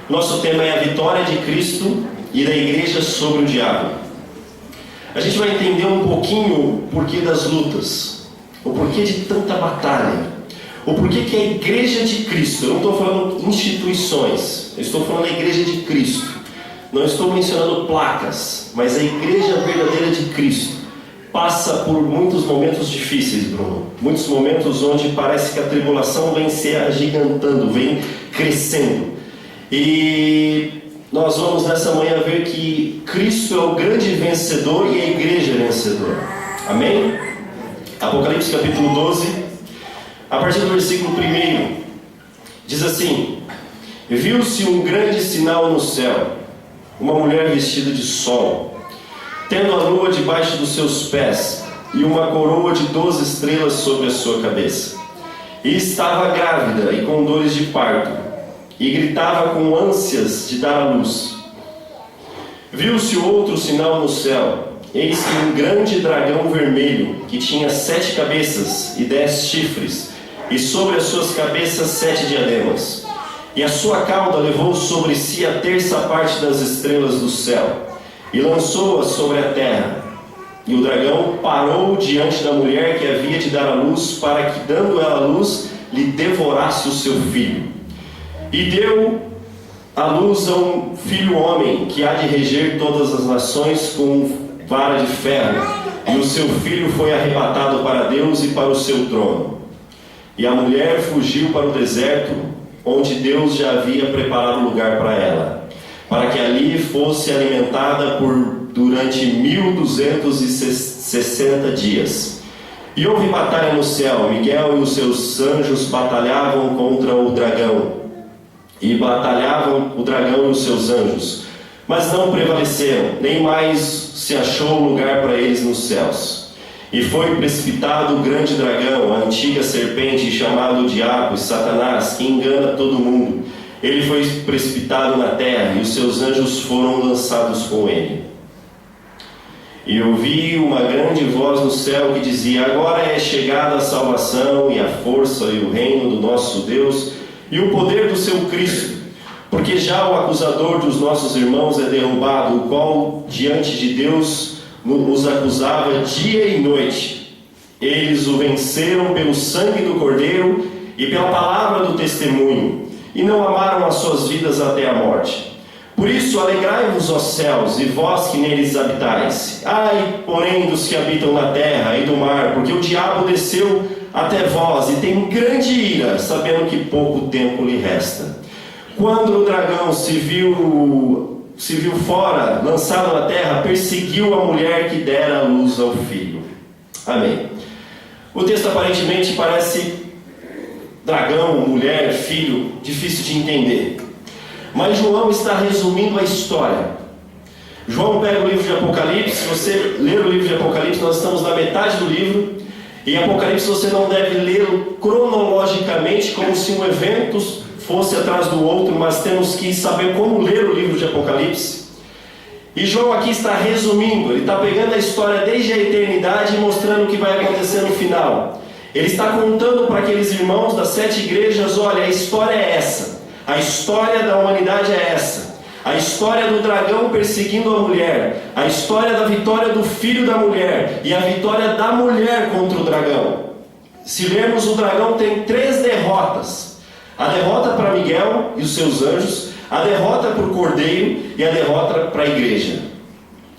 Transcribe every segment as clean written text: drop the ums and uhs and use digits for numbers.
Nosso tema é a vitória de Cristo e da igreja sobre o diabo. A gente vai entender um pouquinho o porquê das lutas, o porquê de tanta batalha, o porquê que a igreja de Cristo, eu não estou falando instituições, eu estou falando da igreja de Cristo, não estou mencionando placas, mas a igreja verdadeira de Cristo passa por muitos momentos difíceis, Bruno. Muitos momentos onde parece que a tribulação vem se agigantando, vem crescendo. E nós vamos nessa manhã ver que Cristo é o grande vencedor e a igreja é vencedora. Amém? Apocalipse capítulo 12, a partir do versículo 1, diz assim: viu-se um grande sinal no céu, uma mulher vestida de sol, tendo a lua debaixo dos seus pés e uma coroa de 12 estrelas sobre a sua cabeça. E estava grávida e com dores de parto, e gritava com ânsias de dar à luz. Viu-se outro sinal no céu, eis que um grande dragão vermelho, que tinha 7 cabeças e 10 chifres, e sobre as suas cabeças 7 diademas. E a sua cauda levou sobre si a terça parte das estrelas do céu, e lançou-as sobre a terra. E o dragão parou diante da mulher que havia de dar à luz, para que, dando ela à luz, lhe devorasse o seu filho. E deu à luz a um filho homem, que há de reger todas as nações com vara de ferro. E o seu filho foi arrebatado para Deus e para o seu trono. E a mulher fugiu para o deserto, onde Deus já havia preparado lugar para ela, para que ali fosse alimentada durante 1260 dias. E houve batalha no céu. Miguel e os seus anjos batalhavam contra o dragão. E batalhavam o dragão e os seus anjos, mas não prevaleceram, nem mais se achou lugar para eles nos céus. E foi precipitado o grande dragão, a antiga serpente, chamado Diabo e Satanás, que engana todo mundo. Ele foi precipitado na terra, e os seus anjos foram lançados com ele. E ouvi uma grande voz no céu que dizia: agora é chegada a salvação e a força e o reino do nosso Deus e o poder do seu Cristo, porque já o acusador dos nossos irmãos é derrubado, o qual diante de Deus os acusava dia e noite. Eles o venceram pelo sangue do Cordeiro e pela palavra do testemunho, e não amaram as suas vidas até a morte. Por isso alegrai-vos, ó céus, e vós que neles habitais. Ai, porém, dos que habitam na terra e do mar, porque o diabo desceu até vós e tem grande ira, sabendo que pouco tempo lhe resta. Quando o dragão se viu fora, lançado na terra, perseguiu a mulher que dera a luz ao filho. Amém. O texto aparentemente parece dragão, mulher, filho, difícil de entender. Mas João está resumindo a história. João pega o livro de Apocalipse. Se você ler o livro de Apocalipse, nós estamos na metade do livro. E Apocalipse você não deve lê-lo cronologicamente, como se um evento fosse atrás do outro, mas temos que saber como ler o livro de Apocalipse. E João aqui está resumindo, ele está pegando a história desde a eternidade e mostrando o que vai acontecer no final. Ele está contando para aqueles irmãos das 7 igrejas: olha, a história é essa, a história da humanidade é essa. A história do dragão perseguindo a mulher, a história da vitória do filho da mulher e a vitória da mulher contra o dragão. Se lermos, o dragão tem 3 derrotas: a derrota para Miguel e os seus anjos, a derrota para o Cordeiro e a derrota para a igreja.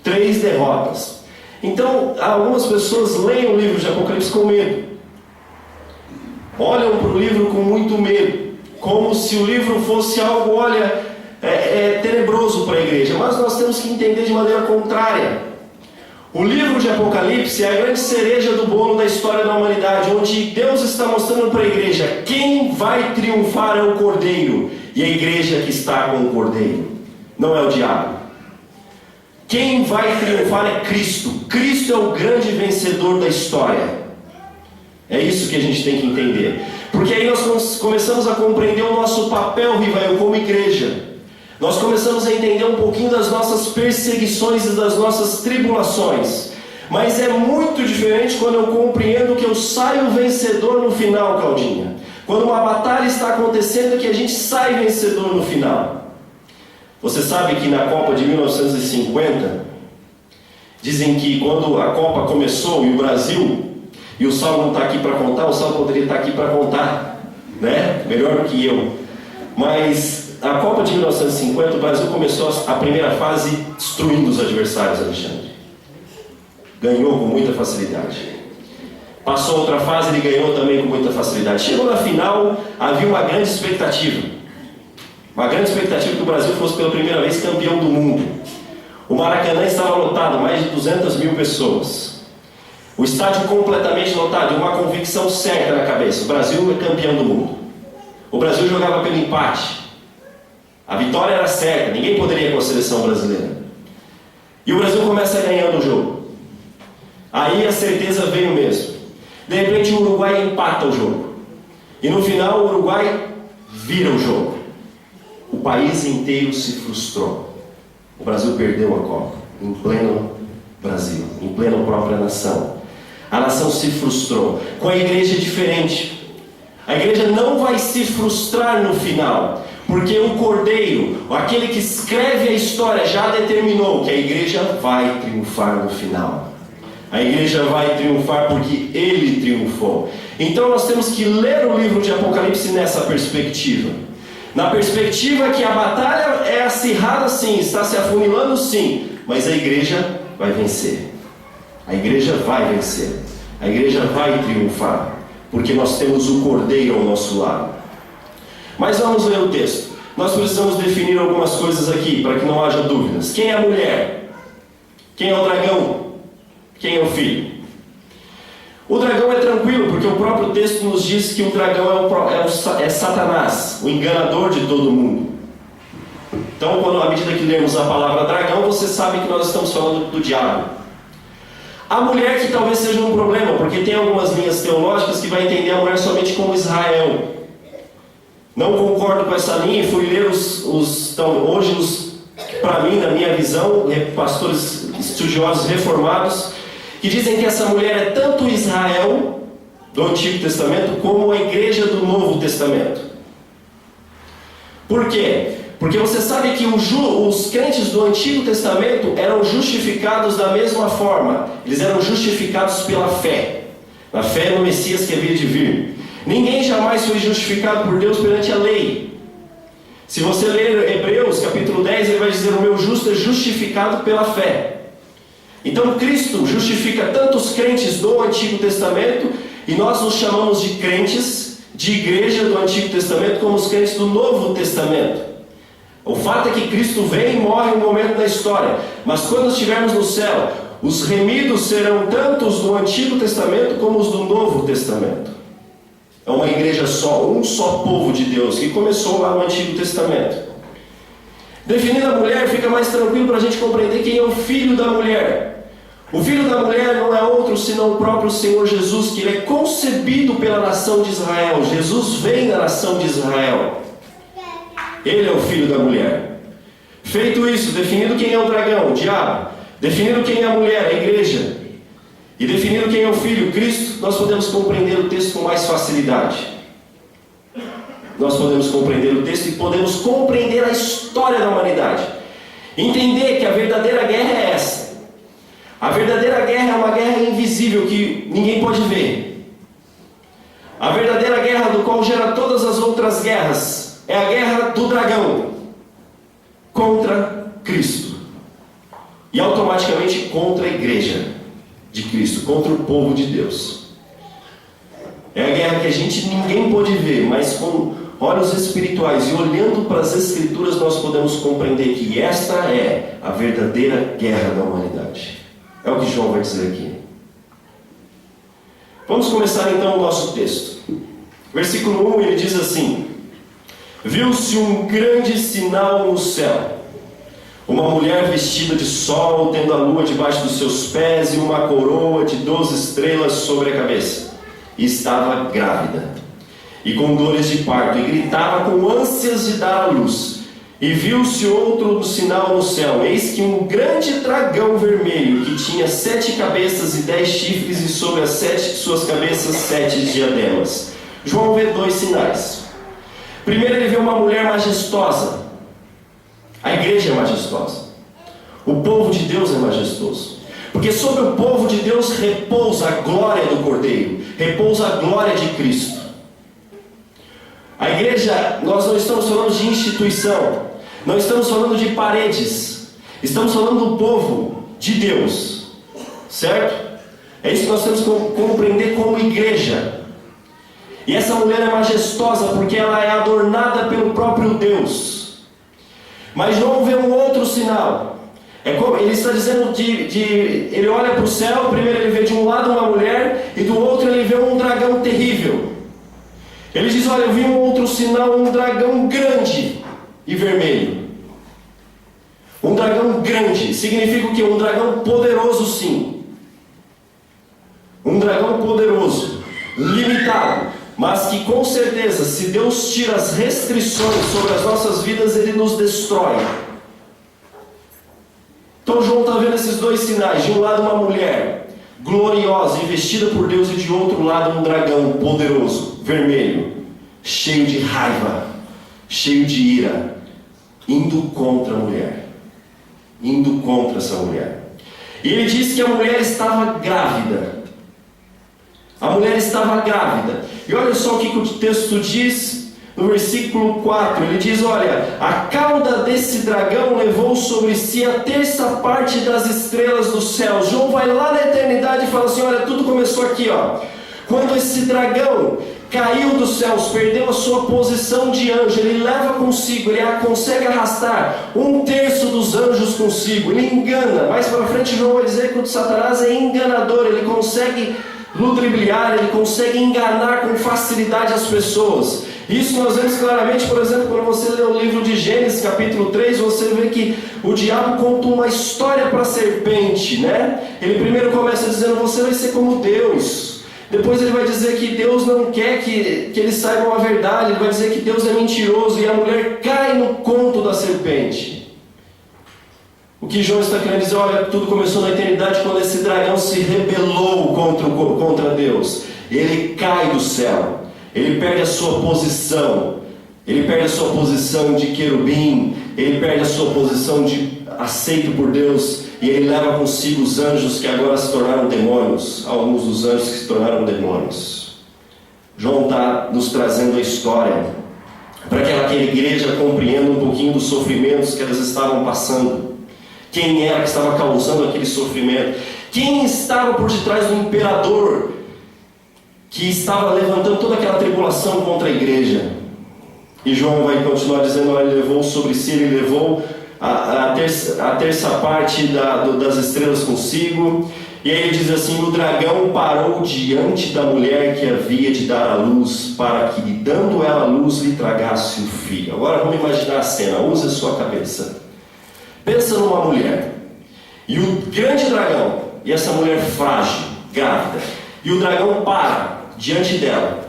3 derrotas. Então, algumas pessoas leem o livro de Apocalipse com medo, olham para o livro com muito medo, como se o livro fosse algo, olha, tenebroso para a igreja. Mas nós temos que entender de maneira contrária. O livro de Apocalipse é a grande cereja do bolo da história da humanidade, onde Deus está mostrando para a igreja: quem vai triunfar é o Cordeiro, e a igreja que está com o Cordeiro, não é o diabo. Quem vai triunfar é Cristo. Cristo é o grande vencedor da história. É isso que a gente tem que entender, porque aí nós começamos a compreender o nosso papel, Rivael, como igreja. Nós começamos a entender um pouquinho das nossas perseguições e das nossas tribulações. Mas é muito diferente quando eu compreendo que eu saio vencedor no final, Claudinha. Quando uma batalha está acontecendo, que a gente sai vencedor no final. Você sabe que na Copa de 1950, dizem que quando a Copa começou e o Brasil, e o Saulo não está aqui para contar, o Saulo poderia estar aqui para contar, né? Melhor do que eu. Mas a Copa de 1950, o Brasil começou a primeira fase destruindo os adversários, Alexandre. Ganhou com muita facilidade. Passou outra fase, ele ganhou também com muita facilidade. Chegou na final, havia uma grande expectativa. Uma grande expectativa que o Brasil fosse pela primeira vez campeão do mundo. O Maracanã estava lotado, mais de 200 mil pessoas. O estádio completamente lotado, e uma convicção certa na cabeça: o Brasil é campeão do mundo. O Brasil jogava pelo empate. A vitória era certa, ninguém poderia com a seleção brasileira. E o Brasil começa ganhando o jogo. Aí a certeza veio mesmo. De repente o Uruguai empata o jogo. E no final o Uruguai vira o jogo. O país inteiro se frustrou. O Brasil perdeu a Copa, em pleno Brasil, em plena própria nação. A nação se frustrou. Com a igreja é diferente. A igreja não vai se frustrar no final, porque o Cordeiro, aquele que escreve a história, já determinou que a igreja vai triunfar no final. A igreja vai triunfar porque Ele triunfou. Então nós temos que ler o livro de Apocalipse nessa perspectiva. Na perspectiva que a batalha é acirrada sim, está se afunilando sim, mas a igreja vai vencer. A igreja vai vencer. A igreja vai triunfar, porque nós temos o Cordeiro ao nosso lado. Mas vamos ler o texto. Nós precisamos definir algumas coisas aqui, para que não haja dúvidas. Quem é a mulher? Quem é o dragão? Quem é o filho? O dragão é tranquilo, porque o próprio texto nos diz que o dragão é Satanás, o enganador de todo mundo. Então, à medida que lemos a palavra dragão, você sabe que nós estamos falando do diabo. A mulher que talvez seja um problema, porque tem algumas linhas teológicas que vai entender a mulher somente como Israel. Não concordo com essa linha e fui ler para mim, na minha visão, pastores estudiosos reformados, que dizem que essa mulher é tanto Israel do Antigo Testamento como a igreja do Novo Testamento. Por quê? Porque você sabe que os crentes do Antigo Testamento eram justificados da mesma forma. Eles eram justificados pela fé, na fé no Messias que havia de vir. Ninguém jamais foi justificado por Deus perante a lei. Se você ler Hebreus capítulo 10, ele vai dizer: o meu justo é justificado pela fé. Então Cristo justifica tanto os crentes do Antigo Testamento, e nós nos chamamos de crentes, de igreja do Antigo Testamento, como os crentes do Novo Testamento. O fato é que Cristo vem e morre em um momento da história, mas quando estivermos no céu, os remidos serão tanto os do Antigo Testamento como os do Novo Testamento. É uma igreja só, um só povo de Deus, que começou lá no Antigo Testamento. Definindo a mulher, fica mais tranquilo para a gente compreender quem é o filho da mulher. O filho da mulher não é outro senão o próprio Senhor Jesus, que ele é concebido pela nação de Israel. Jesus vem da nação de Israel. Ele é o filho da mulher. Feito isso, definindo quem é o dragão, o diabo, definindo quem é a mulher, a igreja, e definindo quem é o filho, Cristo, nós podemos compreender o texto com mais facilidade. Nós podemos compreender o texto e podemos compreender a história da humanidade. Entender que a verdadeira guerra é essa. A verdadeira guerra é uma guerra invisível que ninguém pode ver. A verdadeira guerra do qual gera todas as outras guerras é a guerra do dragão contra Cristo. E automaticamente contra a igreja de Cristo, contra o povo de Deus. É a guerra que ninguém pode ver, mas com olhos espirituais e olhando para as Escrituras nós podemos compreender que esta é a verdadeira guerra da humanidade. É o que João vai dizer aqui. Vamos começar então o nosso texto. Versículo 1, ele diz assim: viu-se um grande sinal no céu, uma mulher vestida de sol, tendo a lua debaixo dos seus pés e uma coroa de 12 estrelas sobre a cabeça. E estava grávida, e com dores de parto, e gritava com ânsias de dar à luz. E viu-se outro sinal no céu, eis que um grande dragão vermelho, que tinha 7 cabeças e 10 chifres, e sobre as 7 de suas cabeças 7 diademas. João vê 2 sinais. Primeiro ele vê uma mulher majestosa. A igreja é majestosa. O povo de Deus é majestoso. Porque sobre o povo de Deus repousa a glória do Cordeiro, repousa a glória de Cristo. A igreja, nós não estamos falando de instituição, não estamos falando de paredes, estamos falando do povo de Deus, certo? É isso que nós temos que compreender como igreja. E essa mulher é majestosa porque ela é adornada pelo próprio Deus. Mas não vê um outro sinal. É como ele está dizendo ele olha para o céu, primeiro ele vê de um lado uma mulher e do outro ele vê um dragão terrível. Ele diz: olha, eu vi um outro sinal, um dragão grande e vermelho. Um dragão grande significa o quê? Um dragão poderoso, sim. Um dragão poderoso, limitado, mas que com certeza, se Deus tira as restrições sobre as nossas vidas, Ele nos destrói. Então João está vendo esses dois sinais. De um lado uma mulher gloriosa, investida por Deus, e de outro lado um dragão poderoso, vermelho, cheio de raiva, cheio de ira, indo contra a mulher, indo contra essa mulher. E ele diz que a mulher estava grávida. A mulher estava grávida. E olha só o que o texto diz no versículo 4. Ele diz: olha, a cauda desse dragão levou sobre si a terça parte das estrelas dos céus. João vai lá na eternidade e fala assim: olha, tudo começou aqui, ó. Quando esse dragão caiu dos céus, perdeu a sua posição de anjo, ele leva consigo, ele consegue arrastar um terço dos anjos consigo. Ele engana. Mais para frente João vai dizer que o Satanás é enganador. Ele consegue ludibriar, ele consegue enganar com facilidade as pessoas. Isso nós vemos claramente, por exemplo, quando você lê o livro de Gênesis capítulo 3, você vê que o diabo conta uma história para a serpente, né? Ele primeiro começa dizendo: você vai ser como Deus. Depois ele vai dizer que Deus não quer que eles saibam a verdade. Ele vai dizer que Deus é mentiroso, e a mulher cai no conto da serpente. O que João está querendo dizer: olha, tudo começou na eternidade, quando esse dragão se rebelou contra Deus. Ele cai do céu, ele perde a sua posição, ele perde a sua posição de querubim, ele perde a sua posição de aceito por Deus, e ele leva consigo os anjos que agora se tornaram demônios, alguns dos anjos que se tornaram demônios. João está nos trazendo a história para que aquela igreja compreenda um pouquinho dos sofrimentos que elas estavam passando. Quem era que estava causando aquele sofrimento? Quem estava por detrás do imperador que estava levantando toda aquela tribulação contra a igreja? E João vai continuar dizendo: ele levou sobre si, ele levou a terça parte das estrelas consigo. E aí ele diz assim: o dragão parou diante da mulher que havia de dar à luz, para que, dando ela a luz, lhe tragasse o filho. Agora vamos imaginar a cena, use a sua cabeça. Pensa numa mulher, e o grande dragão, e essa mulher frágil, grávida, e o dragão para diante dela,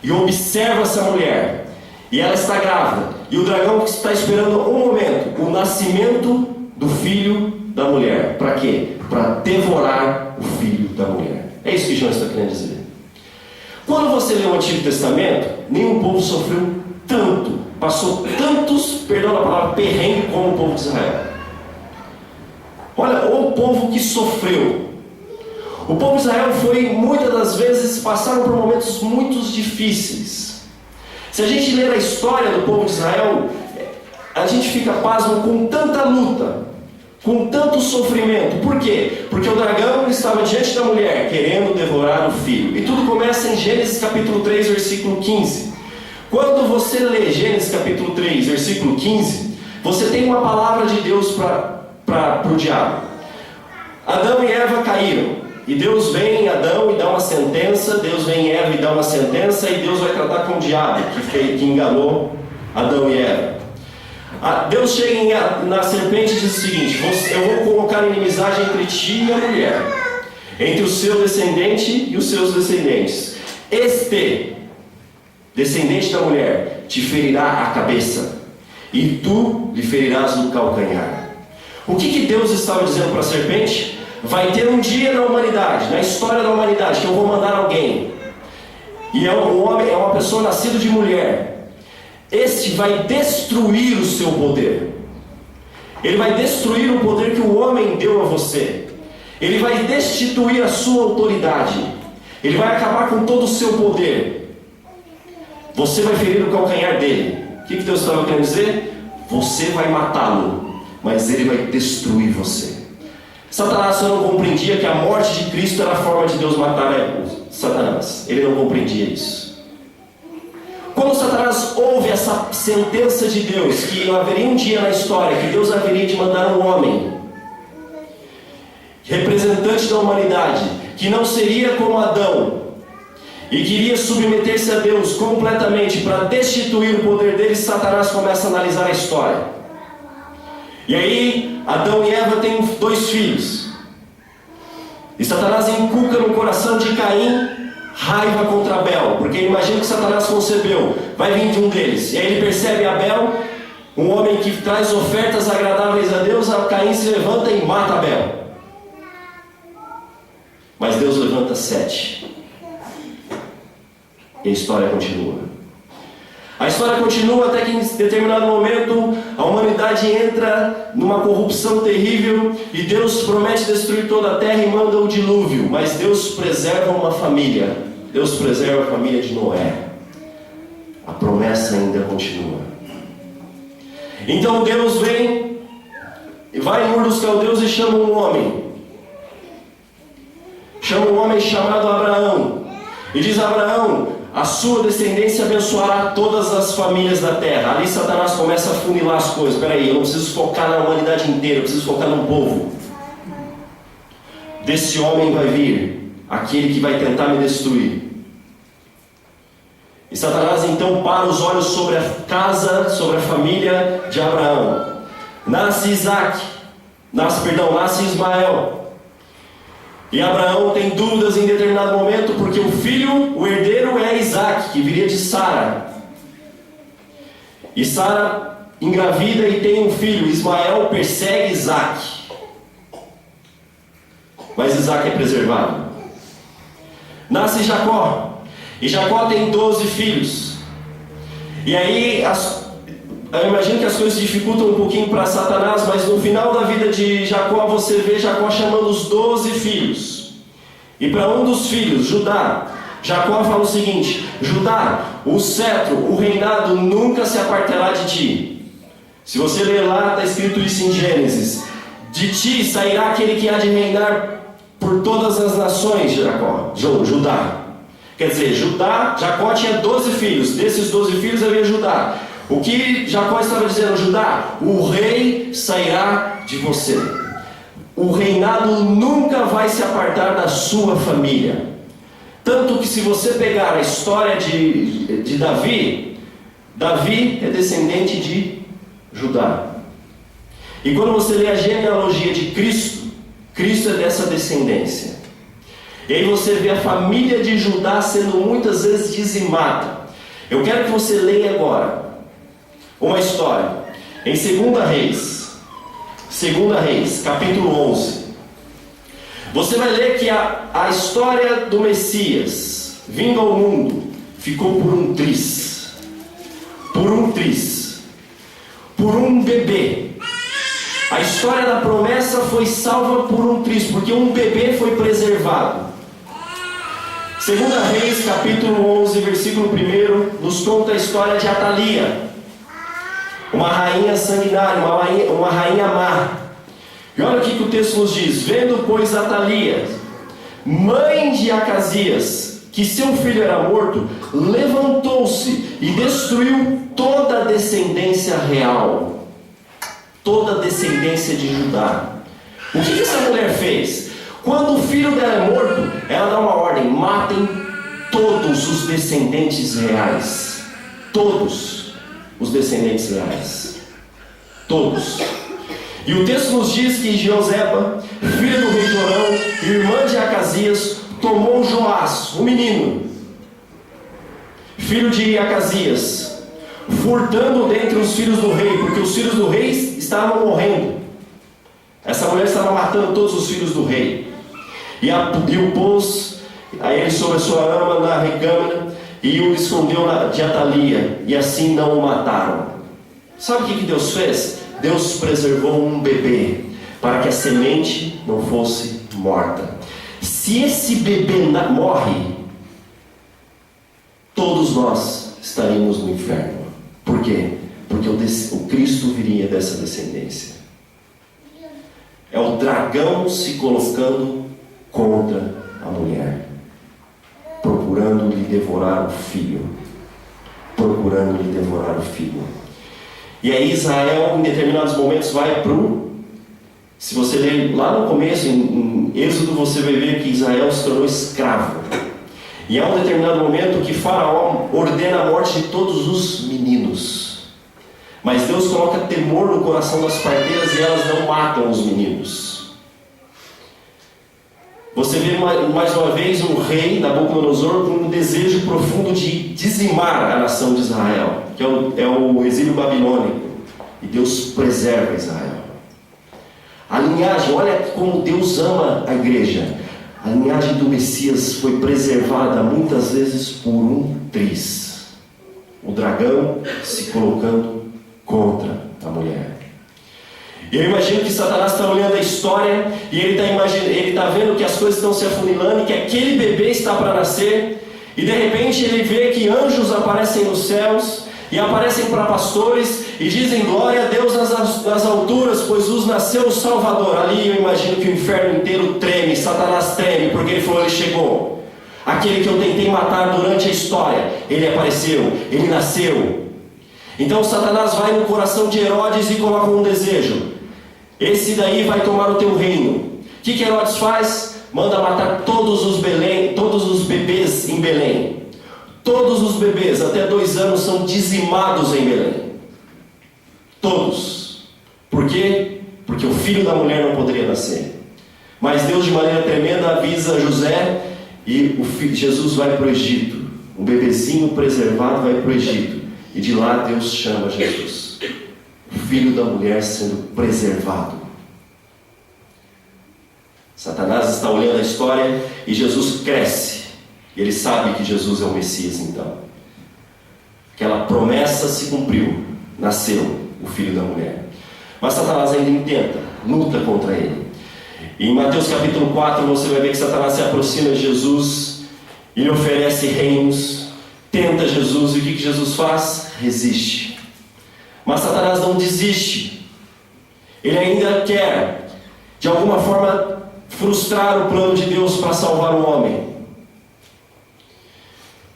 e observa essa mulher, e ela está grávida, e o dragão está esperando um momento, o nascimento do filho da mulher. Para quê? Para devorar o filho da mulher. É isso que João está querendo dizer. Quando você lê o Antigo Testamento, nenhum povo sofreu tanto, passou tantos, perdão a palavra, perrengue como o povo de Israel. Olha, o povo que sofreu. O povo de Israel foi, muitas das vezes, passaram por momentos muito difíceis. Se a gente ler a história do povo de Israel, a gente fica pasmo com tanta luta, com tanto sofrimento. Por quê? Porque o dragão estava diante da mulher, querendo devorar o filho. E tudo começa em Gênesis capítulo 3, versículo 15. Quando você lê Gênesis capítulo 3, versículo 15, você tem uma palavra de Deus para o diabo. Adão e Eva caíram, e Deus vem em Adão e dá uma sentença, Deus vem em Eva e dá uma sentença, e Deus vai tratar com o diabo que enganou Adão e Eva. Deus chega na serpente e diz o seguinte: eu vou colocar inimizade entre ti e a mulher, entre o seu descendente e os seus descendentes. Este descendente da mulher te ferirá a cabeça, e tu lhe ferirás no calcanhar. O que Deus estava dizendo para a serpente? Vai ter um dia na humanidade, na história da humanidade, que eu vou mandar alguém, e é um homem, é uma pessoa nascida de mulher. Este vai destruir o seu poder. Ele vai destruir o poder que o homem deu a você. Ele vai destituir a sua autoridade. Ele vai acabar com todo o seu poder. Você vai ferir o calcanhar dele. O que Deus estava querendo dizer? Você vai matá-lo, mas ele vai destruir você. Satanás só não compreendia que a morte de Cristo era a forma de Deus matar Satanás. Ele não compreendia isso. Quando Satanás ouve essa sentença de Deus, que haveria um dia na história que Deus haveria de mandar um homem, representante da humanidade, que não seria como Adão, e queria submeter-se a Deus completamente para destituir o poder dele, Satanás começa a analisar a história. E aí, Adão e Eva têm 2 filhos. E Satanás inculca no coração de Caim raiva contra Abel, porque imagina que Satanás concebeu, vai vir de um deles. E aí ele percebe Abel, um homem que traz ofertas agradáveis a Deus. Caim se levanta e mata Abel. Mas Deus levanta 7. E a história continua. A história continua até que em determinado momento a humanidade entra numa corrupção terrível e Deus promete destruir toda a terra e manda o dilúvio. Mas Deus preserva uma família. Deus preserva a família de Noé. A promessa ainda continua. Então Deus vem, vai em Ur dos Caldeus e chama um homem. Chama um homem chamado Abraão. E diz a Abraão: a sua descendência abençoará todas as famílias da terra. Ali Satanás começa a funilar as coisas. Espera aí, eu não preciso focar na humanidade inteira, eu preciso focar num povo. Desse homem vai vir aquele que vai tentar me destruir. E Satanás então para os olhos sobre a casa, sobre a família de Abraão. Nasce Ismael. E Abraão tem dúvidas em determinado momento, porque o filho, o herdeiro é Isaac, que viria de Sara. E Sara engravida e tem um filho. Ismael persegue Isaac, mas Isaac é preservado. Nasce Jacó. E Jacó tem 12 filhos. E aí eu imagino que as coisas dificultam um pouquinho para Satanás, mas no final da vida de Jacó, você vê Jacó chamando os 12 filhos. E para um dos filhos, Judá, Jacó fala o seguinte: Judá, o cetro, o reinado nunca se apartará de ti. Se você ler lá, está escrito isso em Gênesis: de ti sairá aquele que há de reinar por todas as nações, Judá. Quer dizer, Jacó tinha 12 filhos, desses 12 filhos havia Judá. O que Jacó estava dizendo? Judá, o rei sairá de você. O reinado nunca vai se apartar da sua família. Tanto que se você pegar a história de Davi, Davi é descendente de Judá. E quando você lê a genealogia de Cristo, Cristo é dessa descendência. E aí você vê a família de Judá sendo muitas vezes dizimada. Eu quero que você leia agora uma história em 2 Reis, capítulo 11. Você vai ler que a história do Messias vindo ao mundo ficou por um triz, por um bebê. A história da promessa foi salva por um triz, porque um bebê foi preservado. 2 Reis, capítulo 11, versículo 1, nos conta a história de Atalia, uma rainha sanguinária, uma rainha má. E olha o que o texto nos diz: vendo, pois, Atalia, mãe de Acasias, que seu filho era morto, levantou-se e destruiu toda a descendência real, toda a descendência de Judá. O que essa mulher fez? Quando o filho dela é morto, ela dá uma ordem: matem todos os descendentes reais. Todos os descendentes reais. Todos. E o texto nos diz que Jeoseba, filha do rei Jorão, irmã de Acasias, tomou Joás, um menino, filho de Acasias, furtando dentre os filhos do rei, porque os filhos do rei estavam morrendo. Essa mulher estava matando todos os filhos do rei. E o pôs a ele sobre a sua ama na recâmara, e o escondeu de Atalia, e assim não o mataram. Sabe o que Deus fez? Deus preservou um bebê, para que a semente não fosse morta. Se esse bebê morre, todos nós estaríamos no inferno. Por quê? Porque o Cristo viria dessa descendência. É o dragão se colocando contra a mulher, procurando lhe devorar o filho. Procurando lhe devorar o filho. E aí Israel, em determinados momentos, vai para o... Se você ler lá no começo, em Êxodo, você vai ver que Israel se tornou escravo. E há um determinado momento que Faraó ordena a morte de todos os meninos. Mas Deus coloca temor no coração das parteiras e elas não matam os meninos. Você vê mais uma vez um rei, Nabucodonosor, com um desejo profundo de dizimar a nação de Israel, que é o exílio babilônico. E Deus preserva Israel. A linhagem, olha como Deus ama a igreja. A linhagem do Messias foi preservada muitas vezes por um triz. O dragão se colocando contra a mulher. Eu imagino que Satanás está olhando a história e ele está vendo que as coisas estão se afunilando e que aquele bebê está para nascer. E de repente ele vê que anjos aparecem nos céus e aparecem para pastores e dizem glória a Deus nas alturas, pois nos nasceu o Salvador. Ali eu imagino que o inferno inteiro treme, Satanás treme, porque ele falou, ele chegou. Aquele que eu tentei matar durante a história, ele apareceu, ele nasceu. Então Satanás vai no coração de Herodes e coloca um desejo: esse daí vai tomar o teu reino. O que Herodes faz? Manda matar todos os bebês em Belém. Todos os bebês até 2 anos são dizimados em Belém. Todos. Por quê? Porque o filho da mulher não poderia nascer. Mas Deus, de maneira tremenda, avisa José e Jesus vai para o Egito. Um bebezinho preservado vai para o Egito. E de lá Deus chama Jesus. O filho da mulher sendo preservado. Satanás está olhando a história e Jesus cresce. E ele sabe que Jesus é o Messias então. Aquela promessa se cumpriu. Nasceu o filho da mulher. Mas Satanás ainda intenta, luta contra ele. E em Mateus capítulo 4 você vai ver que Satanás se aproxima de Jesus. Ele oferece reinos. Tenta Jesus. E o que Jesus faz? Resiste. Mas Satanás não desiste. Ele ainda quer, de alguma forma, frustrar o plano de Deus para salvar o homem.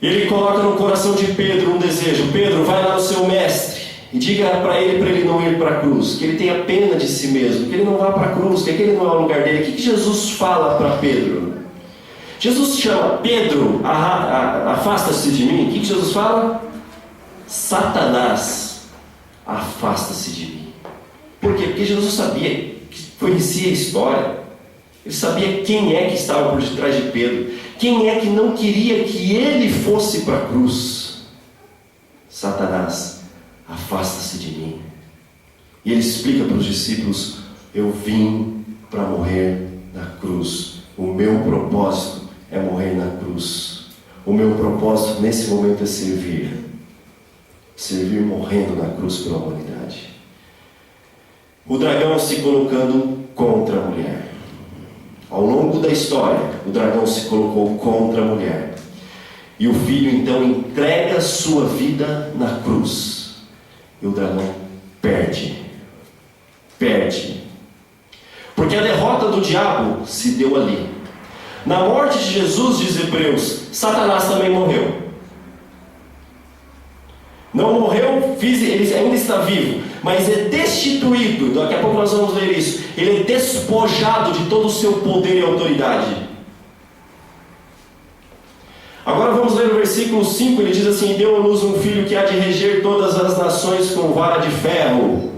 Ele coloca no coração de Pedro um desejo: Pedro, vai lá no seu mestre e diga para ele não ir para a cruz, que ele tenha pena de si mesmo, que ele não vá para a cruz, que aquele não é o lugar dele. O que Jesus fala para Pedro? Jesus chama Pedro, afasta-se de mim. O que Jesus fala? Satanás, afasta-se de mim. Por quê? Porque Jesus sabia, conhecia a história. Ele sabia quem é que estava por detrás de Pedro. Quem é que não queria que ele fosse para a cruz? Satanás, afasta-se de mim. E ele explica para os discípulos: eu vim para morrer na cruz. O meu propósito é morrer na cruz. O meu propósito nesse momento é servir. Servir morrendo na cruz pela humanidade. O dragão se colocando contra a mulher. Ao longo da história, o dragão se colocou contra a mulher. E o filho então entrega sua vida na cruz. E o dragão perde. Perde. Porque a derrota do diabo se deu ali. Na morte de Jesus, diz Hebreus, Satanás também morreu. Não morreu, ele ainda está vivo, mas é destituído. Daqui a pouco nós vamos ler isso. Ele é despojado de todo o seu poder e autoridade. Agora vamos ler o versículo 5. Ele diz assim: deu à luz um filho que há de reger todas as nações com vara de ferro.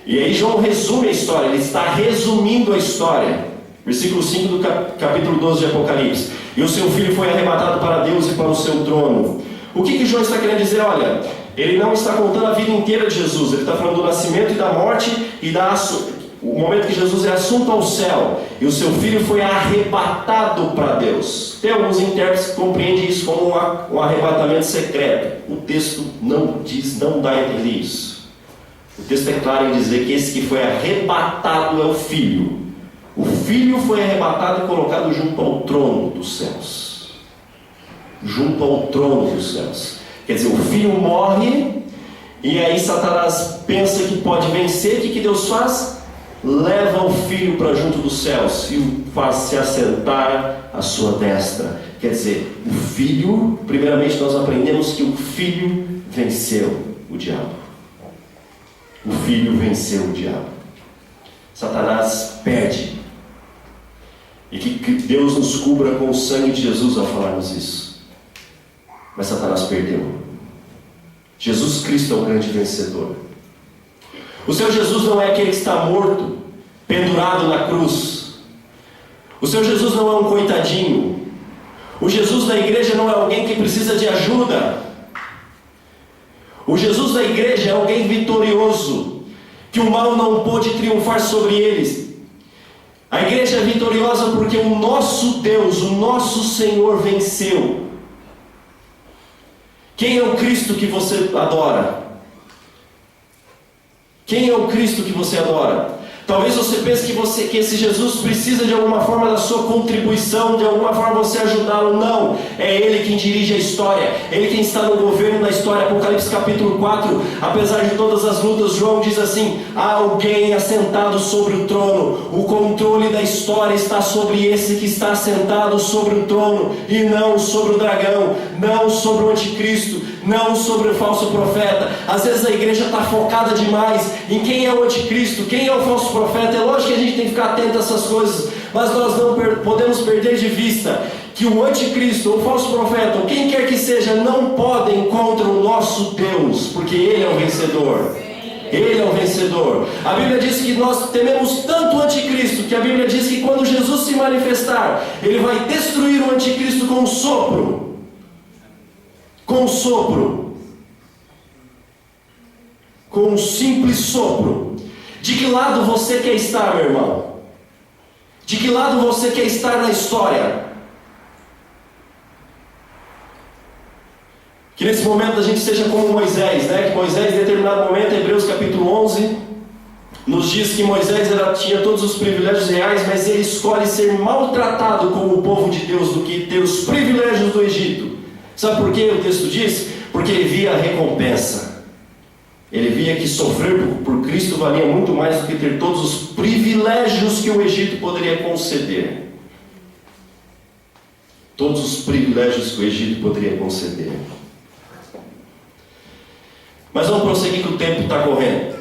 E aí João resume a história. Ele está resumindo a história. Versículo 5 do capítulo 12 de Apocalipse. E o seu filho foi arrebatado para Deus e para o seu trono. O que João está querendo dizer? Olha, ele não está contando a vida inteira de Jesus. Ele está falando do nascimento e da morte e o momento que Jesus é assunto ao céu. E o seu filho foi arrebatado para Deus. Tem alguns intérpretes que compreendem isso como um arrebatamento secreto. O texto não diz, não dá a entender isso. O texto é claro em dizer que esse que foi arrebatado é o Filho. O Filho foi arrebatado e colocado junto ao trono dos céus. Junto ao trono dos céus. Quer dizer, o Filho morre, e aí Satanás pensa que pode vencer. O que Deus faz? Leva o Filho para junto dos céus e o faz se assentar à sua destra. Quer dizer, o Filho, primeiramente nós aprendemos que o Filho venceu o diabo. O Filho venceu o diabo. Satanás perde. E que Deus nos cubra com o sangue de Jesus ao falarmos isso. Mas Satanás perdeu. Jesus Cristo é o grande vencedor. O Senhor Jesus não é aquele que está morto, pendurado na cruz. O Senhor Jesus não é um coitadinho. O Jesus da igreja não é alguém que precisa de ajuda. O Jesus da igreja é alguém vitorioso, que o mal não pôde triunfar sobre eles. A igreja é vitoriosa porque o nosso Deus, o nosso Senhor venceu. Quem é o Cristo que você adora? Quem é o Cristo que você adora? Talvez você pense que esse Jesus precisa de alguma forma da sua contribuição, de alguma forma você ajudá-lo. Não, é Ele quem dirige a história, Ele quem está no governo da história. Apocalipse capítulo 4, apesar de todas as lutas, João diz assim: há alguém assentado sobre o trono, o controle da história está sobre esse que está assentado sobre o trono, e não sobre o dragão, não sobre o anticristo, não sobre o falso profeta. Às vezes a igreja está focada demais em quem é o anticristo, quem é o falso profeta. É lógico que a gente tem que ficar atento a essas coisas, mas nós não podemos perder de vista que o anticristo, o falso profeta, ou quem quer que seja, não podem contra o nosso Deus, porque Ele é o vencedor. Ele é o vencedor. A Bíblia diz que nós tememos tanto o anticristo, que a Bíblia diz que quando Jesus se manifestar, Ele vai destruir o anticristo com um sopro. Com um sopro. Com um simples sopro. De que lado você quer estar, meu irmão? De que lado você quer estar na história? Que nesse momento a gente seja como Moisés, né? Que Moisés, em determinado momento, Hebreus capítulo 11, nos diz que Moisés tinha todos os privilégios reais, mas ele escolhe ser maltratado como o povo de Deus do que ter os privilégios do Egito. Sabe por que o texto diz? Porque ele via a recompensa. Ele via que sofrer por Cristo valia muito mais do que ter todos os privilégios que o Egito poderia conceder. Todos os privilégios que o Egito poderia conceder. Mas vamos prosseguir que o tempo está correndo.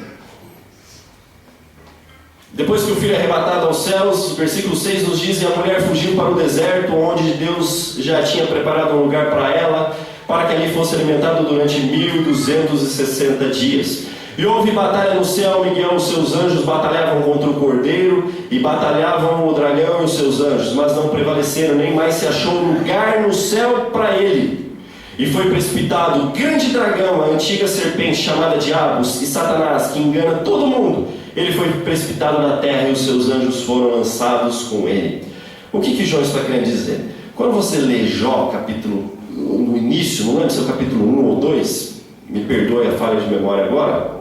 Depois que o filho é arrebatado aos céus, versículo 6 nos diz: e a mulher fugiu para o deserto, onde Deus já tinha preparado um lugar para ela, para que ali fosse alimentado durante 1260 dias. E houve batalha no céu, Miguel e os seus anjos batalhavam contra o cordeiro, e batalhavam o dragão e os seus anjos, mas não prevaleceram, nem mais se achou lugar no céu para ele. E foi precipitado o grande dragão, a antiga serpente chamada Diabos e Satanás, que engana todo mundo. Ele foi precipitado na terra e os seus anjos foram lançados com ele. O que Jó está querendo dizer? Quando você lê Jó, capítulo, no início, não lembro se é o capítulo 1 ou 2, me perdoe a falha de memória agora,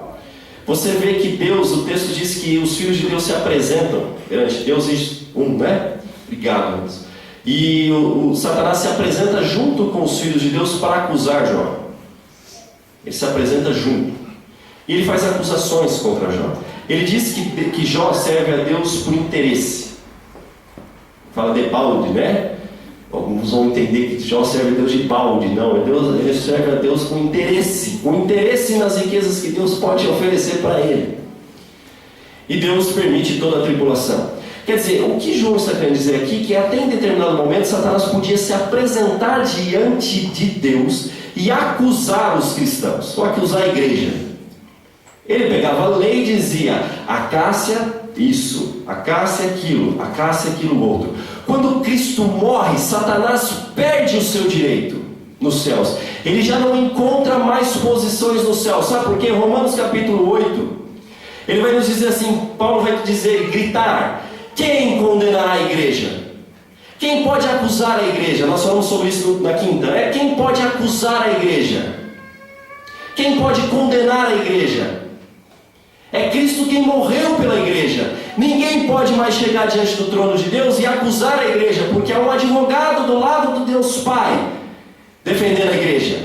você vê que Deus, o texto diz que os filhos de Deus se apresentam perante Deus, né? Obrigado, Deus. E o Satanás se apresenta junto com os filhos de Deus para acusar Jó. Ele se apresenta junto. E ele faz acusações contra Jó. Ele diz que Jó serve a Deus por interesse. Fala de balde, né? Alguns vão entender que Jó serve a Deus de balde. Não, ele serve a Deus com interesse. Com interesse nas riquezas que Deus pode oferecer para ele. E Deus permite toda a tribulação. Quer dizer, o que João está querendo dizer aqui, que até em determinado momento Satanás podia se apresentar diante de Deus e acusar os cristãos, ou acusar a igreja. Ele pegava a lei e dizia: Acácia isso, Acácia aquilo, Acácia aquilo outro. Quando Cristo morre, Satanás perde o seu direito nos céus. Ele já não encontra mais posições no céu. Sabe por quê? Romanos capítulo 8, ele vai nos dizer assim, Paulo vai dizer, gritar: quem condenará a igreja? Quem pode acusar a igreja? Nós falamos sobre isso na quinta, né? Quem pode acusar a igreja? Quem pode condenar a igreja? É Cristo quem morreu pela igreja. Ninguém pode mais chegar diante do trono de Deus e acusar a igreja, porque há um advogado do lado do Deus Pai defendendo a igreja.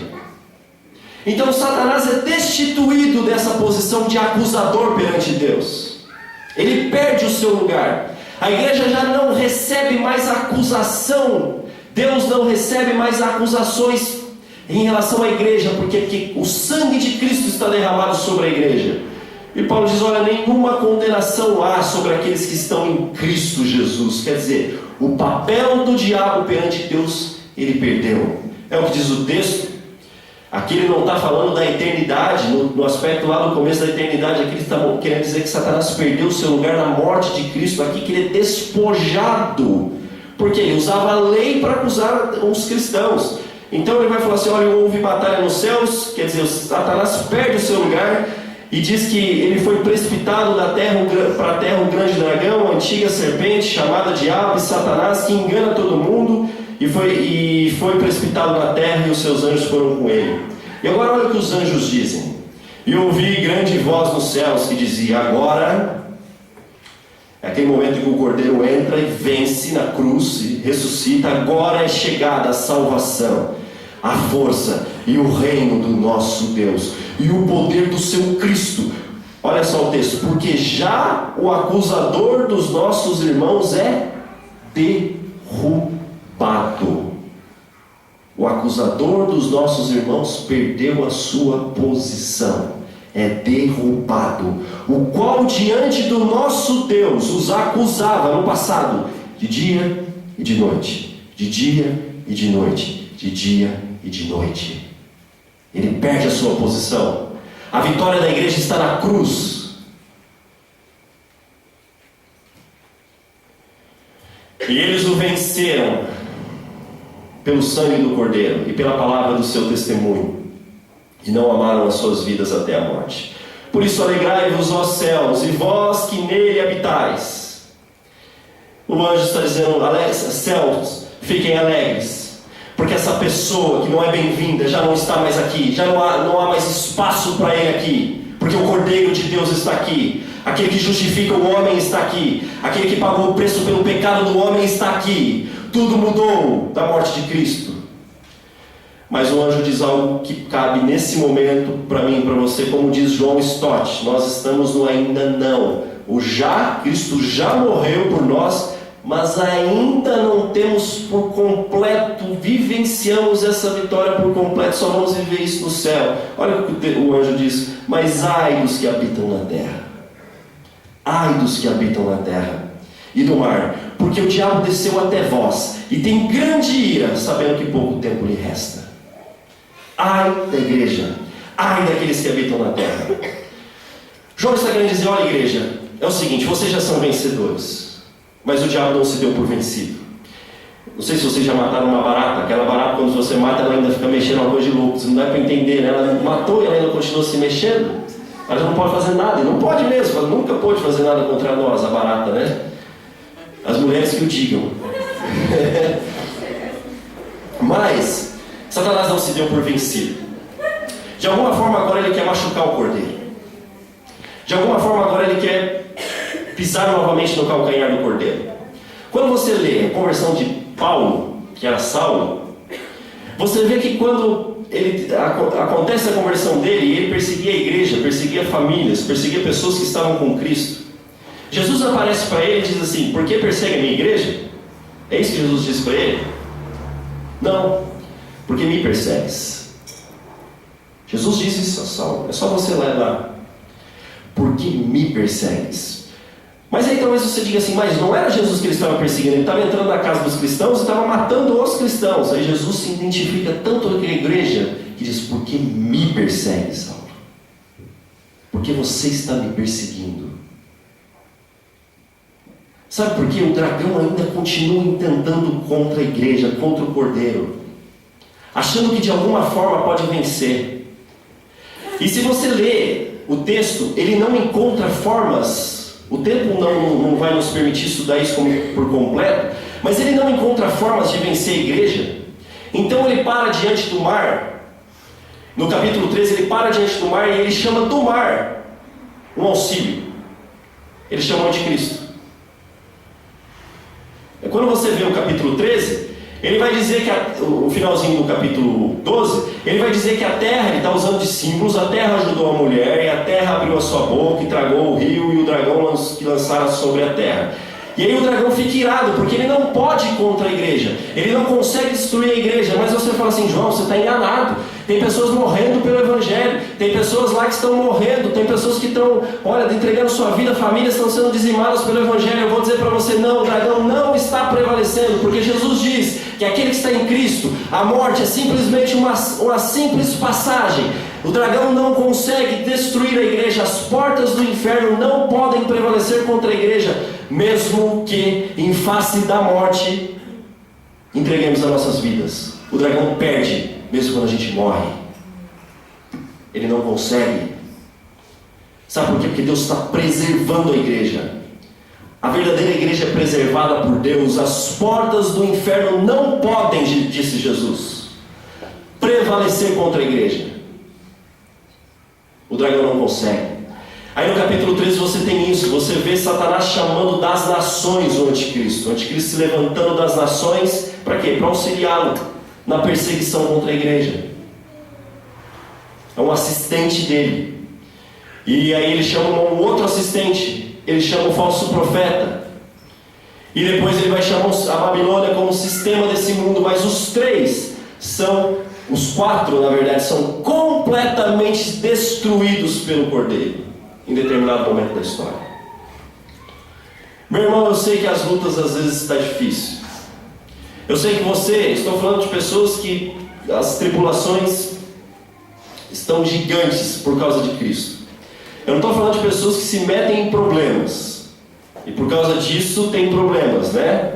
Então Satanás é destituído dessa posição de acusador perante Deus. Ele perde o seu lugar. A igreja já não recebe mais acusação. Deus não recebe mais acusações em relação à igreja, porque o sangue de Cristo está derramado sobre a igreja. E Paulo diz, olha, nenhuma condenação há sobre aqueles que estão em Cristo Jesus. Quer dizer, o papel do diabo perante Deus, ele perdeu. É o que diz o texto. Aqui ele não está falando da eternidade, no aspecto lá do começo da eternidade. Aqui ele está querendo dizer que Satanás perdeu o seu lugar na morte de Cristo. Aqui que ele é despojado, porque ele usava a lei para acusar os cristãos. Então ele vai falar assim, olha, houve batalha nos céus. Quer dizer, Satanás perde o seu lugar. E diz que ele foi precipitado da terra para a terra o grande dragão, a antiga serpente, chamada Diabo e Satanás, que engana todo mundo, e foi precipitado na terra, e os seus anjos foram com ele. E agora olha o que os anjos dizem. E ouvi grande voz nos céus que dizia, agora, é aquele momento em que o Cordeiro entra e vence na cruz e ressuscita, agora é chegada a salvação, a força e o reino do nosso Deus e o poder do seu Cristo. Olha só o texto, porque já o acusador dos nossos irmãos é derrubado. O acusador dos nossos irmãos perdeu a sua posição, é derrubado, o qual diante do nosso Deus os acusava no passado, de dia e de noite, de dia e de noite, de dia e de noite. Ele perde a sua posição. A vitória da igreja está na cruz. E eles o venceram pelo sangue do Cordeiro e pela palavra do seu testemunho, e não amaram as suas vidas até a morte. Por isso alegrai-vos, ó céus, e vós que nele habitais. O anjo está dizendo, céus, fiquem alegres, porque essa pessoa que não é bem-vinda já não está mais aqui, já não há mais espaço para ele aqui, porque o Cordeiro de Deus está aqui, aquele que justifica o homem está aqui, aquele que pagou o preço pelo pecado do homem está aqui. Tudo mudou da morte de Cristo. Mas o anjo diz algo que cabe nesse momento para mim e para você, como diz John Stott, nós estamos no ainda não. Cristo já morreu por nós, mas ainda não temos por completo, vivenciamos essa vitória por completo, só vamos viver isso no céu. Olha o que o anjo diz, mas ai dos que habitam na terra, ai dos que habitam na terra e do mar, porque o diabo desceu até vós, e tem grande ira, sabendo que pouco tempo lhe resta. Ai da igreja, ai daqueles que habitam na terra. João está querendo dizer, olha igreja, é o seguinte, vocês já são vencedores, mas o diabo não se deu por vencido. Não sei se vocês já mataram uma barata. Aquela barata, quando você mata, ela ainda fica mexendo, uma coisa de louco. Não dá para entender, né? Ela matou e ela ainda continua se mexendo. Ela já não pode fazer nada. E não pode mesmo. Ela nunca pôde fazer nada contra nós, a barata, né? As mulheres que o digam. Mas Satanás não se deu por vencido. De alguma forma agora ele quer machucar o Cordeiro. De alguma forma agora ele quer pisar novamente no calcanhar do Cordeiro. Quando você lê a conversão de Paulo, que era Saulo, você vê que quando acontece a conversão dele, ele perseguia a igreja, perseguia famílias, perseguia pessoas que estavam com Cristo. Jesus aparece para ele e diz assim, por que persegue a minha igreja? É isso que Jesus disse para ele? Não, porque me persegues. Jesus disse isso a Saulo, é só você ler lá. Porque me persegues. Mas aí talvez você diga assim, mas não era Jesus que ele estava perseguindo, ele estava entrando na casa dos cristãos e estava matando os cristãos. Aí Jesus se identifica tanto naquela igreja que diz, por que me persegue, Saulo? Porque você está me perseguindo. Sabe por quê? O dragão ainda continua intentando contra a igreja, contra o Cordeiro, achando que de alguma forma pode vencer. E se você lê o texto, ele não encontra formas. O tempo não vai nos permitir estudar isso por completo, mas ele não encontra formas de vencer a igreja. Então ele para diante do mar. No capítulo 13 ele para diante do mar e ele chama do mar um auxílio. Ele chama o anticristo. Quando você vê o capítulo 13, ele vai dizer que o finalzinho do capítulo 12, ele vai dizer que a terra, ele está usando de símbolos, a terra ajudou a mulher, e a terra abriu a sua boca e tragou o rio e o dragão que lançara sobre a terra. E aí o dragão fica irado, porque ele não pode ir contra a igreja, ele não consegue destruir a igreja. Mas você fala assim: João, você está enganado. Tem pessoas morrendo pelo evangelho, tem pessoas lá que estão morrendo, tem pessoas que estão, olha, entregando sua vida, famílias estão sendo dizimadas pelo evangelho. Eu vou dizer para você: não, o dragão não está prevalecendo, porque Jesus diz que aquele que está em Cristo, a morte é simplesmente uma simples passagem. O dragão não consegue destruir a igreja, as portas do inferno não podem prevalecer contra a igreja, mesmo que em face da morte entreguemos as nossas vidas. O dragão perde, mesmo quando a gente morre. Ele não consegue. Sabe por quê? Porque Deus está preservando a igreja. A verdadeira igreja é preservada por Deus. As portas do inferno não podem, disse Jesus, prevalecer contra a igreja. O dragão não consegue. Aí no capítulo 13 você tem isso. Você vê Satanás chamando das nações o anticristo. O anticristo se levantando das nações. Para quê? Para auxiliá-lo na perseguição contra a igreja. É um assistente dele. E aí ele chama um outro assistente. Ele chama o falso profeta. E depois ele vai chamar a Babilônia como sistema desse mundo. Mas os três são... Os quatro, na verdade, são completamente destruídos pelo Cordeiro em determinado momento da história. Meu irmão, eu sei que as lutas às vezes está difícil. Eu sei que estou falando de pessoas que as tribulações estão gigantes por causa de Cristo. Eu não estou falando de pessoas que se metem em problemas e por causa disso tem problemas, né?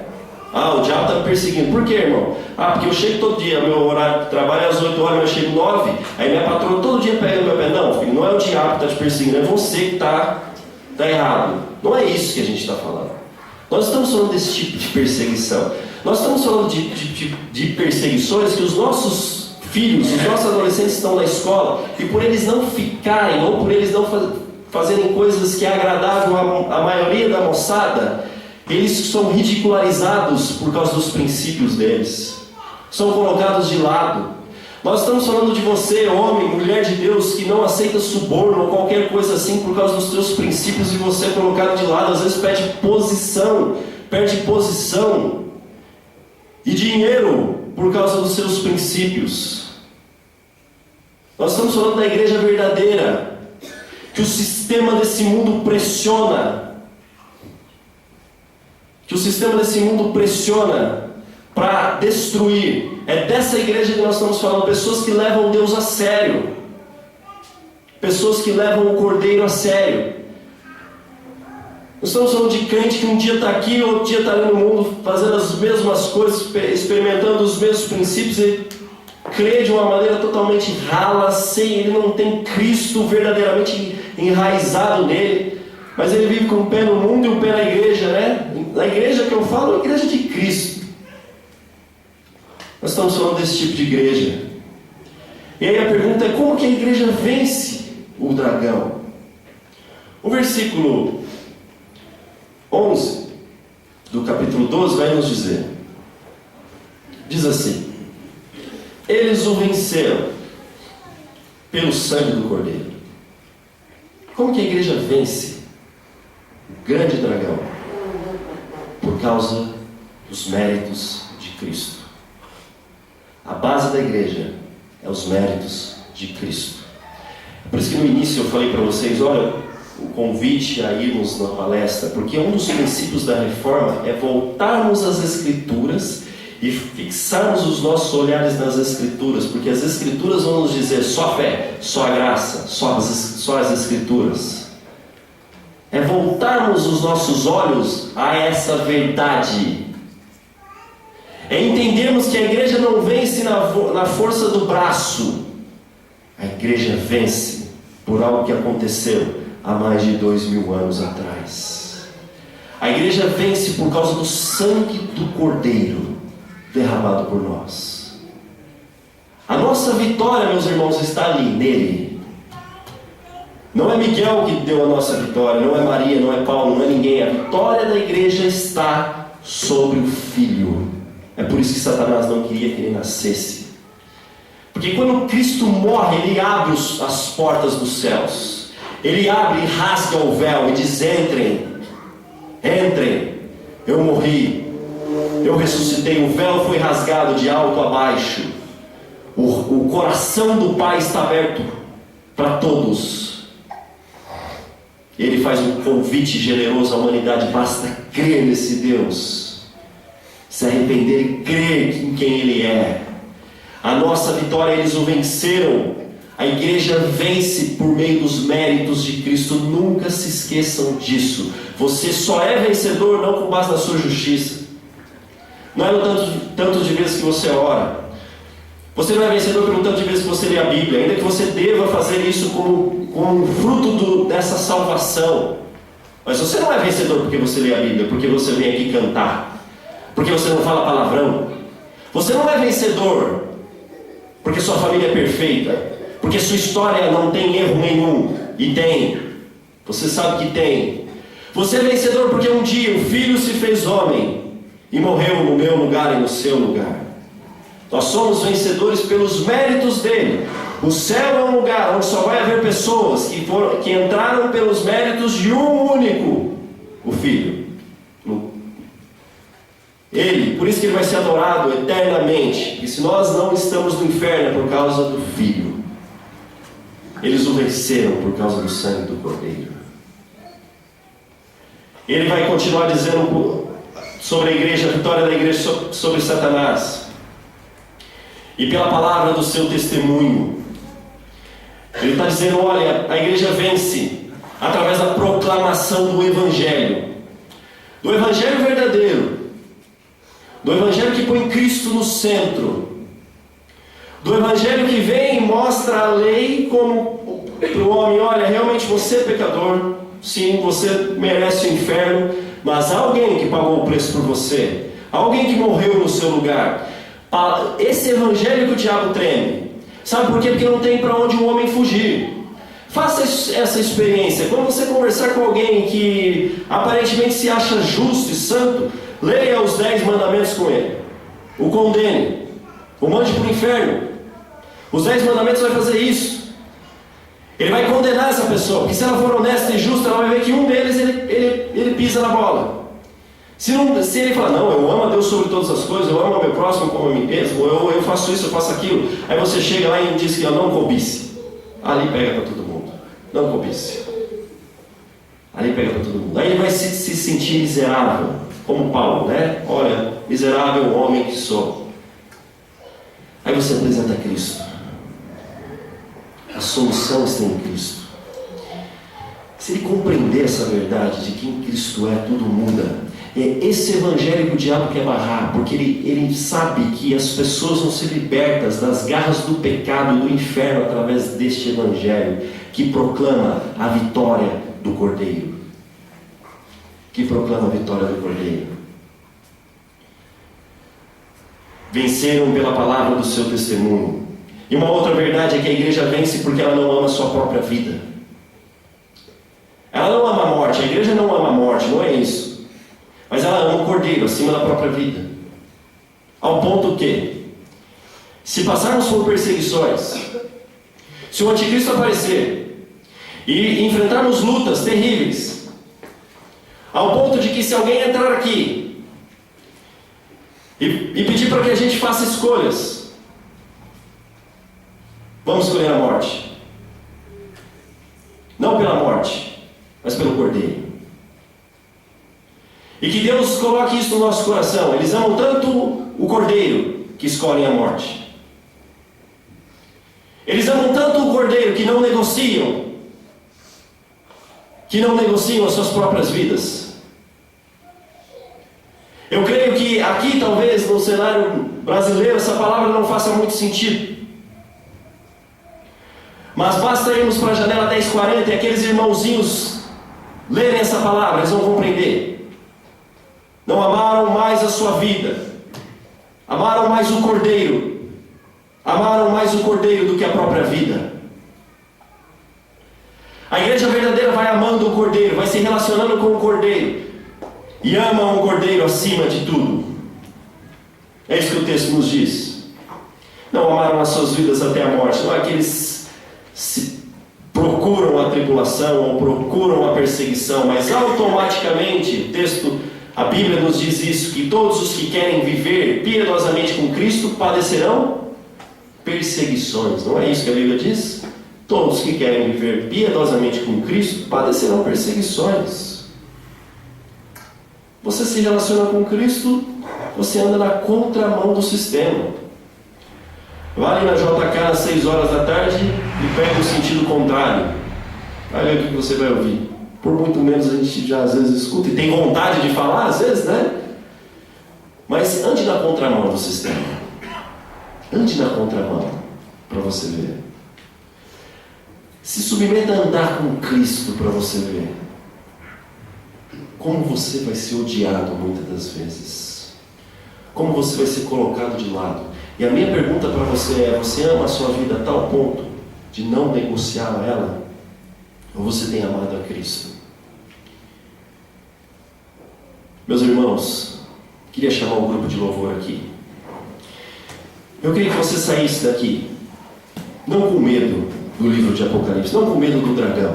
Ah, o diabo está me perseguindo. Por quê, irmão? Ah, porque eu chego todo dia, meu horário de trabalho é às 8 horas, mas eu chego 9, aí minha patroa todo dia pega no meu pé. Não, filho, não é o diabo que está te perseguindo, é você que está errado. Não é isso que a gente está falando. Nós estamos falando desse tipo de perseguição. Nós estamos falando de perseguições que os nossos filhos, os nossos adolescentes estão na escola, e por eles não ficarem, ou por eles não fazerem coisas que é agradável à maioria da moçada, eles são ridicularizados por causa dos princípios deles, são colocados de lado. Nós estamos falando de você, homem, mulher de Deus, que não aceita suborno ou qualquer coisa assim por causa dos seus princípios, e você é colocado de lado. Às vezes perde posição e dinheiro por causa dos seus princípios. Nós estamos falando da igreja verdadeira, que o sistema desse mundo pressiona, para destruir. É dessa igreja que nós estamos falando. Pessoas que levam Deus a sério, pessoas que levam o Cordeiro a sério. Nós estamos falando de crente que um dia está aqui, outro dia está ali no mundo, fazendo as mesmas coisas, experimentando os mesmos princípios, e crê de uma maneira totalmente rala, ele não tem Cristo verdadeiramente enraizado nele. Mas ele vive com o pé no mundo e o pé na igreja, né? Na igreja que eu falo, é a igreja de Cristo. Nós estamos falando desse tipo de igreja. E aí a pergunta é: como que a igreja vence o dragão? O versículo 11 do capítulo 12 vai nos dizer. Diz assim: eles o venceram pelo sangue do Cordeiro. Como que a igreja vence o grande dragão? Por causa dos méritos de Cristo. A base da igreja é os méritos de Cristo. Por isso que no início eu falei para vocês, olha, o convite a irmos na palestra, porque um dos princípios da reforma é voltarmos às Escrituras e fixarmos os nossos olhares nas Escrituras, porque as Escrituras vão nos dizer só a fé, só a graça, só as Escrituras. É voltarmos os nossos olhos a essa verdade. É entendermos que a igreja não vence na força do braço. A igreja vence por algo que aconteceu há mais de 2000 anos atrás. A igreja vence por causa do sangue do Cordeiro derramado por nós. A nossa vitória, meus irmãos, está ali, nele. Não é Miguel que deu a nossa vitória, não é Maria, não é Paulo, não é ninguém. A vitória da igreja está sobre o Filho. É por isso que Satanás não queria que ele nascesse. Porque quando Cristo morre, ele abre as portas dos céus. Ele abre e rasga o véu e diz: entrem, entrem. Eu morri, eu ressuscitei, o véu foi rasgado de alto a baixo. O coração do Pai está aberto para todos. Ele faz um convite generoso à humanidade: basta crer nesse Deus, se arrepender e crer em quem Ele é. A nossa vitória, eles o venceram. A igreja vence por meio dos méritos de Cristo. Nunca se esqueçam disso. Você só é vencedor não com base na sua justiça. Não é no tanto de vezes que você ora. Você não é vencedor pelo tanto de vezes que você lê a Bíblia, ainda que você deva fazer isso como fruto dessa salvação. Mas você não é vencedor porque você lê a Bíblia, porque você vem aqui cantar, porque você não fala palavrão. Você não é vencedor porque sua família é perfeita, porque sua história não tem erro nenhum. E tem. Você sabe que tem. Você é vencedor porque um dia o Filho se fez homem e morreu no meu lugar e no seu lugar. Nós somos vencedores pelos méritos dele. O céu é um lugar onde só vai haver pessoas que entraram pelos méritos de um único, o Filho. Ele, por isso que ele vai ser adorado eternamente. E se nós não estamos no inferno é por causa do Filho. Eles o venceram por causa do sangue do Cordeiro. Ele vai continuar dizendo sobre a igreja, a vitória da igreja sobre Satanás. E pela palavra do seu testemunho. Ele está dizendo: olha, a igreja vence através da proclamação do Evangelho. Do Evangelho verdadeiro. Do Evangelho que põe Cristo no centro. Do Evangelho que vem e mostra a lei como para o homem: olha, realmente você é pecador. Sim, você merece o inferno. Mas há alguém que pagou o preço por você. Há alguém que morreu no seu lugar. Esse Evangelho que o diabo treme. Sabe por quê? Porque não tem para onde o homem fugir. Faça essa experiência. Quando você conversar com alguém que aparentemente se acha justo e santo, leia os 10 mandamentos com ele. O condene. O mande para o inferno. Os 10 mandamentos vai fazer isso. Ele vai condenar essa pessoa. Porque se ela for honesta e justa, ela vai ver que um deles ele pisa na bola. Se ele falar: não, eu amo a Deus sobre todas as coisas, eu amo o meu próximo como a mim mesmo, eu faço isso, eu faço aquilo. Aí você chega lá e diz que eu não cobice. Ali pega para todo mundo. Não cobice. Ali pega para todo mundo. Aí ele vai se sentir miserável, como Paulo, né? Olha, miserável homem que sou. Aí você apresenta Cristo. A solução está em Cristo. Se ele compreender essa verdade de quem Cristo é, tudo muda. É esse evangelho que o diabo quer barrar, porque ele sabe que as pessoas vão ser libertas das garras do pecado e do inferno através deste evangelho que proclama a vitória do Cordeiro. Que proclama a vitória do Cordeiro. Venceram pela palavra do seu testemunho. E uma outra verdade é que a igreja vence porque ela não ama a sua própria vida. Ela não ama a morte, a igreja não ama a morte, não é isso. Mas ela ama o Cordeiro acima da própria vida. Ao ponto que, se passarmos por perseguições, se o anticristo aparecer e enfrentarmos lutas terríveis, ao ponto de que se alguém entrar aqui e pedir para que a gente faça escolhas, vamos escolher a morte. Não pela morte, mas pelo Cordeiro. E que Deus coloque isso no nosso coração. Eles amam tanto o Cordeiro que escolhem a morte. Eles amam tanto o Cordeiro que não negociam as suas próprias vidas. Eu creio que aqui, talvez, no cenário brasileiro, essa palavra não faça muito sentido. Mas basta irmos para a janela 1040 e aqueles irmãozinhos lerem essa palavra, eles vão compreender. Não amaram mais a sua vida. Amaram mais o Cordeiro. Amaram mais o Cordeiro do que a própria vida. A igreja verdadeira vai amando o Cordeiro, vai se relacionando com o Cordeiro e ama o Cordeiro acima de tudo. É isso que o texto nos diz. Não amaram as suas vidas até a morte. Não é que eles procuram a tribulação ou procuram a perseguição, mas automaticamente, a Bíblia nos diz isso, que todos os que querem viver piedosamente com Cristo padecerão perseguições. Não é isso que a Bíblia diz? Todos que querem viver piedosamente com Cristo padecerão perseguições. Você se relaciona com Cristo, você anda na contramão do sistema. Vai ali na JK às 6 horas da tarde e pega o sentido contrário. Vai ver o que você vai ouvir. Por muito menos a gente já às vezes escuta e tem vontade de falar, às vezes, né? Mas ande na contramão do sistema. Ande na contramão, para você ver. Se submeta a andar com Cristo para você ver como você vai ser odiado muitas das vezes. Como você vai ser colocado de lado. E a minha pergunta para você é: você ama a sua vida a tal ponto de não negociar ela? Ou você tem amado a Cristo? Meus irmãos, queria chamar um grupo de louvor aqui. Eu queria que você saísse daqui, não com medo do livro de Apocalipse, não com medo do dragão,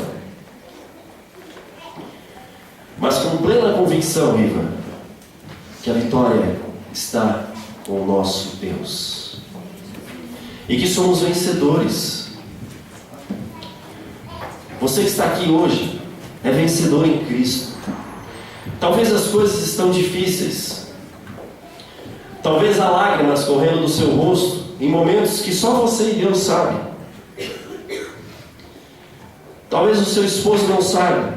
mas com plena convicção viva que a vitória está com o nosso Deus e que somos vencedores. Você que está aqui hoje é vencedor em Cristo. Talvez as coisas estão difíceis, talvez há lágrimas correndo do seu rosto em momentos que só você e Deus sabem. Talvez o seu esposo não saiba.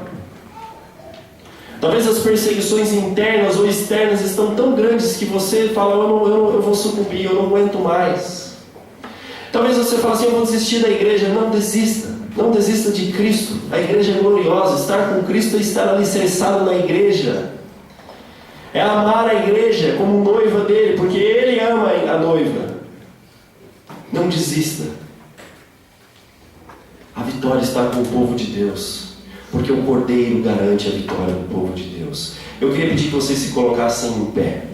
Talvez as perseguições internas ou externas estão tão grandes que você fala: eu vou sucumbir, eu não aguento mais. Talvez você fale assim: eu vou desistir da igreja. Não desista. Não desista de Cristo. A igreja é gloriosa. Estar com Cristo é estar alicerçado na igreja. É amar a igreja como noiva dele, porque ele ama a noiva. Não desista. A vitória está com o povo de Deus, porque o Cordeiro garante a vitória do povo de Deus. Eu queria pedir que vocês se colocassem em pé.